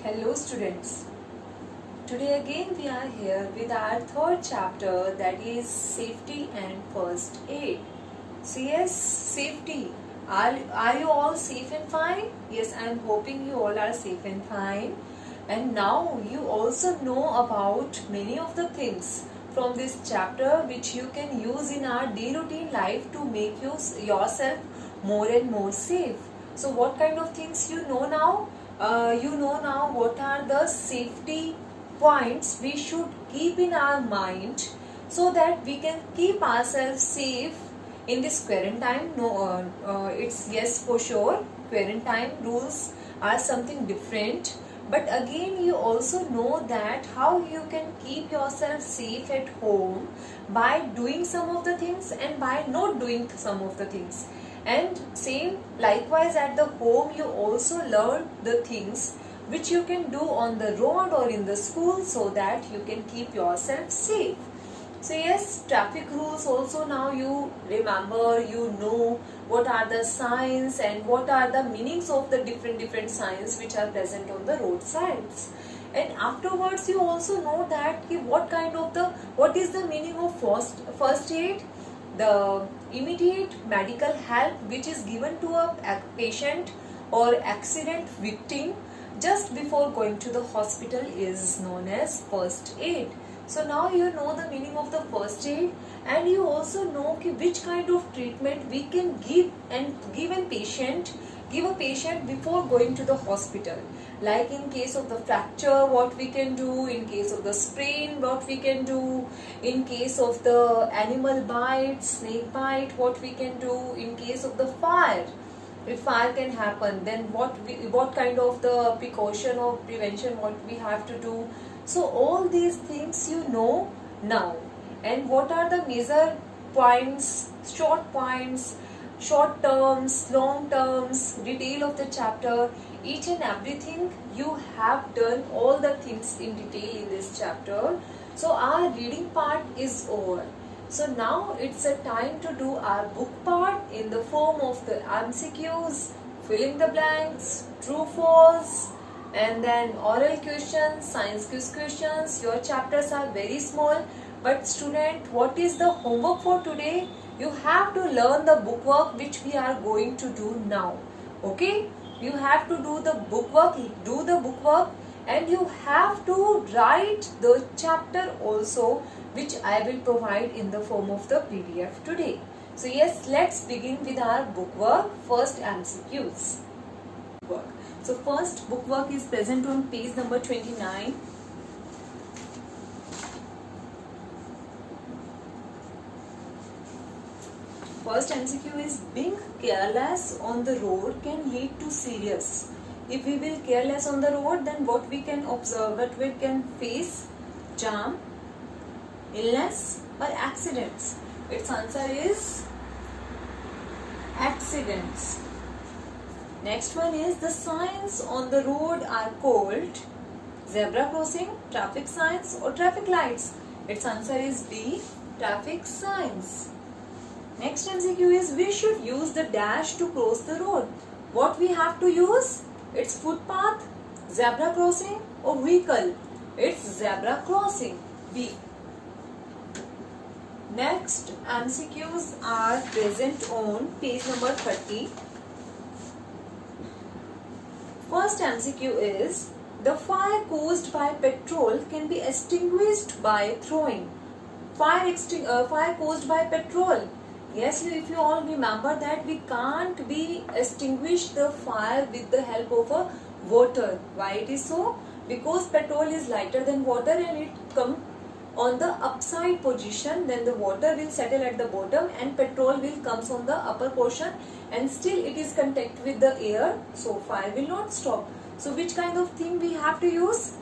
Hello students. Today again we are here with our third chapter, that is safety and first aid. So yes, safety. Are you all safe and fine? Yes, I am hoping you all are safe and fine. And now you also know about many of the things from this chapter which you can use in our day routine life to make yourself more and more safe. So what kind of things you know now? You know now what are the safety points we should keep in our mind so that we can keep ourselves safe in this quarantine. It's yes for sure, quarantine rules are something different, but again you also know that how you can keep yourself safe at home by doing some of the things and by not doing some of the things. And same likewise at the home you also learn the things which you can do on the road or in the school so that you can keep yourself safe. So yes, traffic rules also now you remember, you know what are the signs and what are the meanings of the different signs which are present on the roadsides. And afterwards you also know that what is the meaning of first aid, the immediate medical help which is given to a patient or accident victim just before going to the hospital is known as first aid. So now you know the meaning of the first aid, and you also know which kind of treatment we can give a patient before going to the hospital. Like in case of the fracture, what we can do, in case of the sprain, what we can do, in case of the animal bite, snake bite, what we can do, in case of the fire. If fire can happen, then what kind of the precaution or prevention what we have to do. So all these things you know now. And what are the major points, short terms, long terms, detail of the chapter, each and everything you have done all the things in detail in this chapter. So our reading part is over. So now it's a time to do our book part in the form of the MCQs, filling the blanks, true false, and then oral questions, science quiz questions. Your chapters are very small, but student, what is the homework for today? You have to learn the bookwork which we are going to do now. Okay? You have to do the bookwork, and you have to write the chapter also, which I will provide in the form of the PDF today. So yes, let's begin with our bookwork. First MCQs. So first bookwork is present on page number 29. First MCQ is being careless on the road can lead to serious. If we will careless on the road, then what we can observe, what we can face, jam, illness or accidents. Its answer is accidents. Next one is the signs on the road are called zebra crossing, traffic signs or traffic lights. Its answer is B, traffic signs. Next MCQ is we should use the dash to cross the road. What we have to use? It's footpath, zebra crossing or vehicle. It's zebra crossing, B. Next MCQs are present on page number 30. First MCQ is the fire caused by petrol can be extinguished by throwing. Fire caused by petrol. Yes, if you all remember that we can't be extinguish the fire with the help of a water. Why it is so? Because petrol is lighter than water and it come on the upside position, then the water will settle at the bottom and petrol will comes on the upper portion, and still it is contact with the air, so fire will not stop. So which kind of thing we have to use?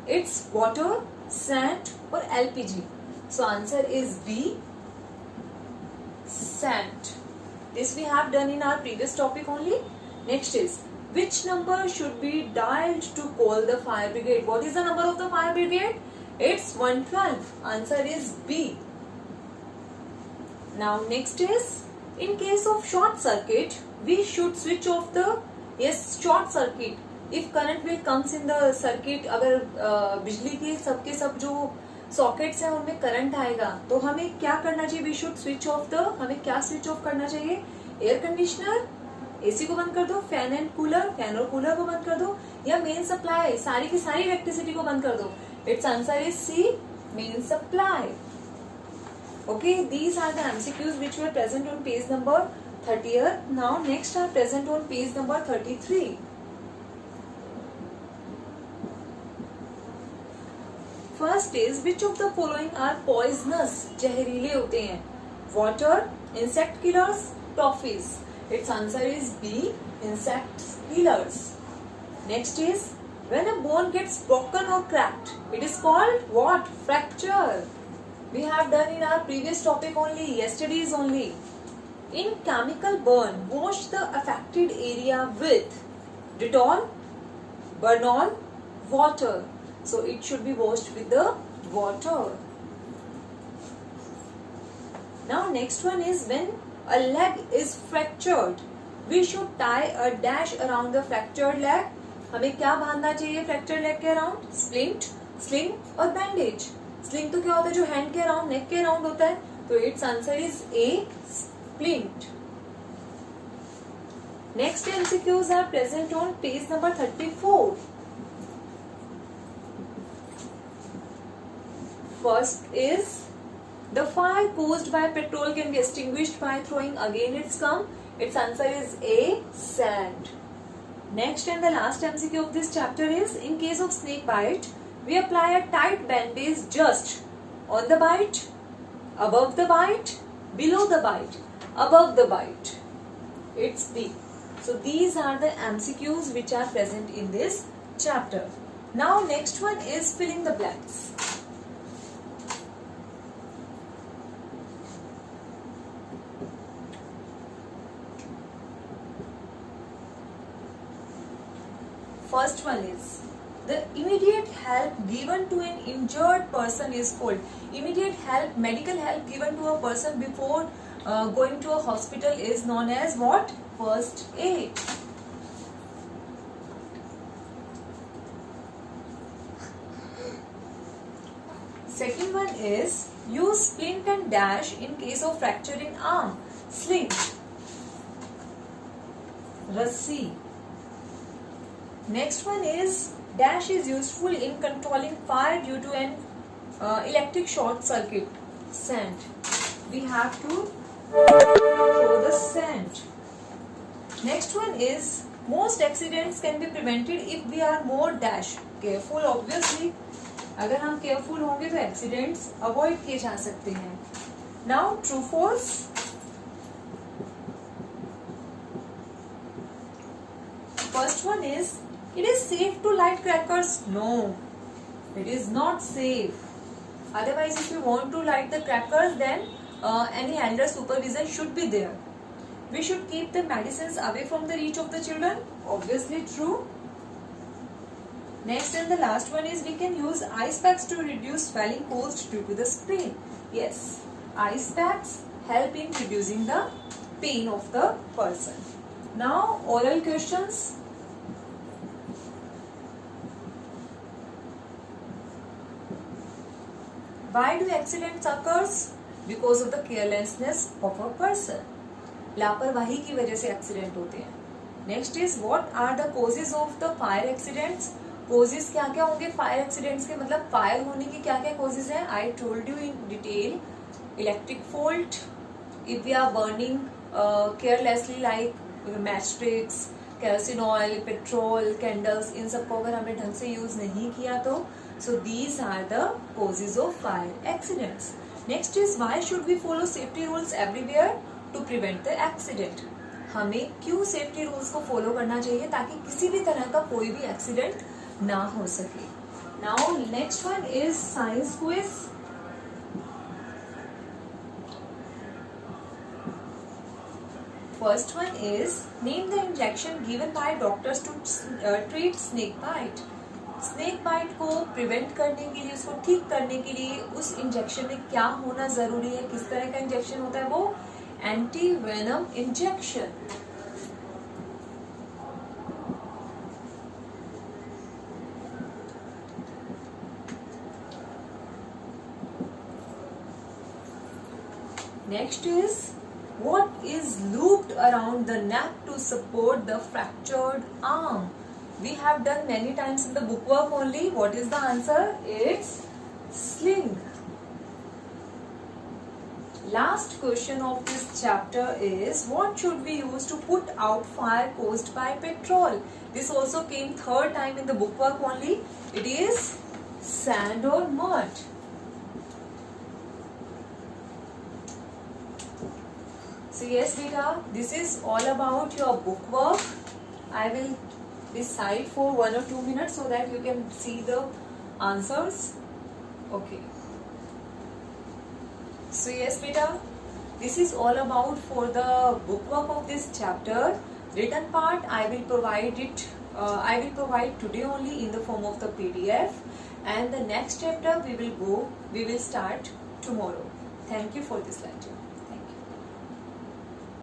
It's water, sand or LPG. So answer is B, sand. This we have done in our previous topic only. Next is which number should be dialed to call the fire brigade? What is the number of the fire brigade? It's 112. Answer is B. Now next is in case of short circuit we should switch off the short circuit. If current will comes in the circuit, अगर बिजली के सब जो sockets हैं उनमें current आएगा तो हमें क्या करना चाहिए? We should switch off the, हमें क्या स्विच ऑफ करना चाहिए? एयर कंडीशनर, एसी को बंद कर दो, फैन एंड कूलर, फैन और कूलर को बंद कर दो, या मेन सप्लाई सारी की सारी इलेक्ट्रिसिटी को बंद कर दो। Its answer is C, main supply. Okay, these are the MCQs which were present on page number 30th. Now next are present on page number 33. First is, which of the following are poisonous? जहरीले होते हैं। Water, insect killers, toffees. Its answer is B, insect killers. Next is, when a bone gets broken or cracked, it is called what? Fracture. We have done in our previous topic only, yesterday's only. In chemical burn, wash the affected area with Dettol, Burnol, water. So it should be washed with the water. Now next one is, when a leg is fractured, we should tie a dash around the fractured leg. हमें क्या बांधना चाहिए fractured leg के around? Splint, sling और bandage. Sling तो क्या होता है? जो हैंड के अराउंड, नेक के अराउंड होता है। तो its answer is A, splint. Next MCQs are present on page number 34. First is, the fire caused by petrol can be extinguished by throwing again its come. Its answer is A, sand. Next and the last MCQ of this chapter is, in case of snake bite, we apply a tight bandage just on the bite, above the bite, below the bite, above the bite. It's B. So these are the MCQs which are present in this chapter. Now next one is filling the blanks. First one is, the immediate help given to an injured person is called. Immediate help, medical help given to a person before going to a hospital is known as what? First aid. Second one is, use splint and dash in case of fracture in arm. Sling, rassi. Next one is, dash is useful in controlling fire due to an electric short circuit. Sand. We have to throw the sand. Next one is, most accidents can be prevented if we are more dash careful. Obviously, अगर हम careful होंगे तो accidents avoid किए जा सकते हैं. Now true false. First one is, it is safe to light crackers. No, it is not safe. Otherwise, if you want to light the crackers, then any elder supervision should be there. We should keep the medicines away from the reach of the children. Obviously true. Next and the last one is, we can use ice packs to reduce swelling caused due to the sprain. Yes, ice packs help in reducing the pain of the person. Now oral questions. Why do accidents occurs? Because of the carelessness of a person. लापरवाही की वजह से accident होते हैं. Next is, what are the causes of the fire accidents? Causes क्या क्या होंगे fire accidents के? मतलब फायर होने की क्या क्या कॉजेज हैं? I told you in detail. Electric fault, if we are burning carelessly like match sticks, kerosene oil, petrol, candles, इन सबको अगर हमने ढंग से यूज नहीं किया तो so these are the causes of fire accidents. Next is, why should we follow safety rules everywhere? To prevent the accident. हमें क्यों सेफ्टी रूल्स को फॉलो करना चाहिए? ताकि किसी भी तरह का कोई भी एक्सीडेंट ना हो सके. Now next one is science quiz. First one is, name the injection given by doctors to treat snake bite. Snake bite को प्रिवेंट करने के लिए, उसको ठीक करने के लिए उस इंजेक्शन में क्या होना जरूरी है? किस तरह का इंजेक्शन होता है? वो anti venom injection. Next is, what is looped around the neck to support the fractured arm? We have done many times in the bookwork only. What is the answer? It's sling. Last question of this chapter is, what should we use to put out fire caused by petrol? This also came third time in the bookwork only. It is sand or mud. So yes beta, this is all about your bookwork. I will decide for 1 or 2 minutes so that you can see the answers. Okay. So yes beta, this is all about for the bookwork of this chapter. Written part I will provide it. I will provide today only in the form of the PDF, and the next chapter we will start tomorrow. Thank you for this lecture.